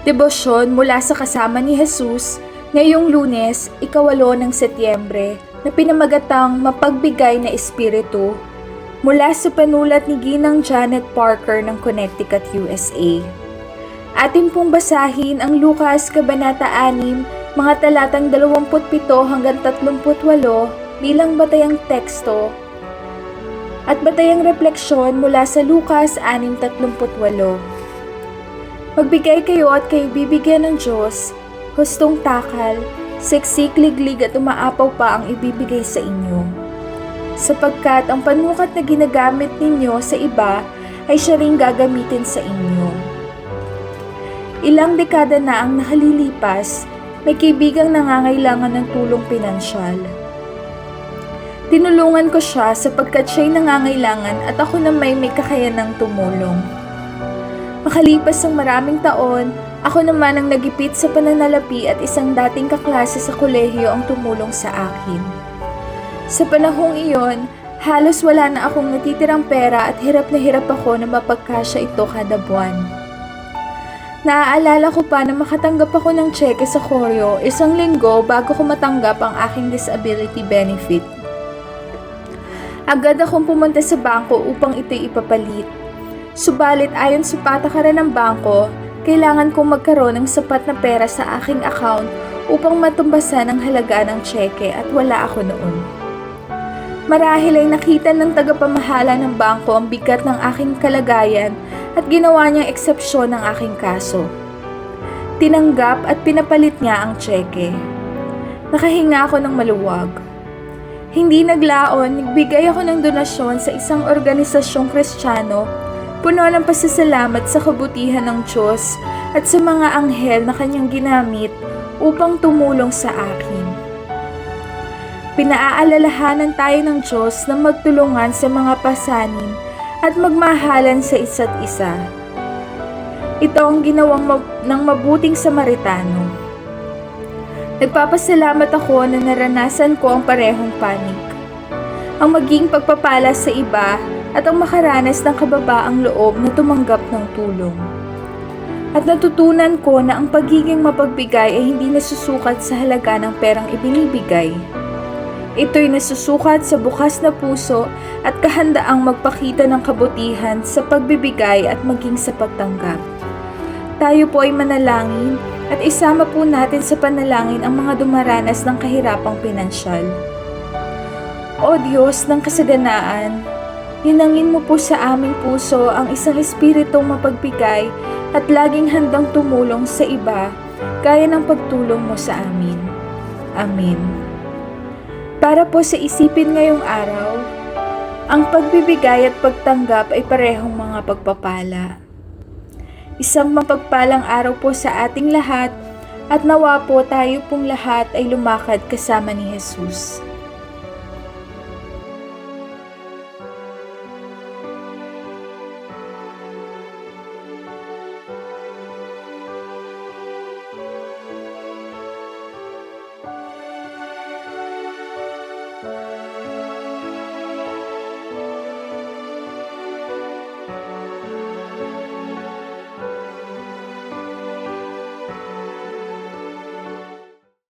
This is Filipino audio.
Debosyon mula sa Kasama ni Jesus ngayong Lunes, 8 ng Setyembre, na pinamagatang Mapagbigay na Espiritu, mula sa panulat ni Ginang Janet Parker ng Connecticut, USA. Atin pong basahin ang Lucas Kabanata 6, mga talatang 27 hanggang 38 bilang batayang teksto at batayang refleksyon mula sa Lucas 6:38. Magbigay kayo at kayo bibigyan ng Diyos, hustong takal, siksik, liglig at umaapaw pa ang ibibigay sa inyo. Sapagkat ang panukat na ginagamit ninyo sa iba ay siya ring gagamitin sa inyo. Ilang dekada na ang nakalilipas, may kaibigang nangangailangan ng tulong pinansyal. Tinulungan ko siya sapagkat siya'y nangangailangan at ako na may kakayanang tumulong. Makalipas ang maraming taon, ako naman ang nagipit sa pananalapi at isang dating kaklase sa kolehiyo ang tumulong sa akin. Sa panahong iyon, halos wala na akong natitirang pera at hirap na hirap ako na mapagkasya ito kada buwan. Naaalala ko pa na makatanggap ako ng tseke sa Koryo 1 linggo bago ko matanggap ang aking disability benefit. Agad akong pumunta sa bangko upang ito'y ipapalit. Subalit ayon sa patakaran ng bangko, kailangan kong magkaroon ng sapat na pera sa aking account upang matumbasan ang halaga ng tseke at wala ako noon. Marahil ay nakita ng tagapamahala ng bangko ang bigat ng aking kalagayan at ginawa niyang eksepsyon ng aking kaso. Tinanggap at pinapalit niya ang tseke. Nakahinga ako ng maluwag. Hindi naglaon, nagbigay ako ng donasyon sa isang organisasyong Kristiyano, puno ng pasasalamat sa kabutihan ng Diyos at sa mga anghel na kanyang ginamit upang tumulong sa akin. Pinaaalalahanan tayo ng Diyos na magtulungan sa mga pasanin at magmahalan sa isa't isa. Ito ang ginawang ng mabuting Samaritano. Nagpapasalamat ako na naranasan ko ang parehong panig. Ang maging pagpapala sa iba at ang makaranas ng kababaang loob na tumanggap ng tulong. At natutunan ko na ang pagiging mapagbigay ay hindi nasusukat sa halaga ng perang ibinibigay. Ito'y nasusukat sa bukas na puso at kahandaang magpakita ng kabutihan sa pagbibigay at maging sa pagtanggap. Tayo po ay manalangin at isama po natin sa panalangin ang mga dumaranas ng kahirapang pinansyal. O Diyos ng kasaganaan, hinangin mo po sa aming puso ang isang espiritong mapagbigay at laging handang tumulong sa iba gaya ng pagtulong mo sa amin. Amen. Para po sa isipin ngayong araw, ang pagbibigay at pagtanggap ay parehong mga pagpapala. Isang mapagpalang araw po sa ating lahat at nawa po tayo pong lahat ay lumakad kasama ni Jesus.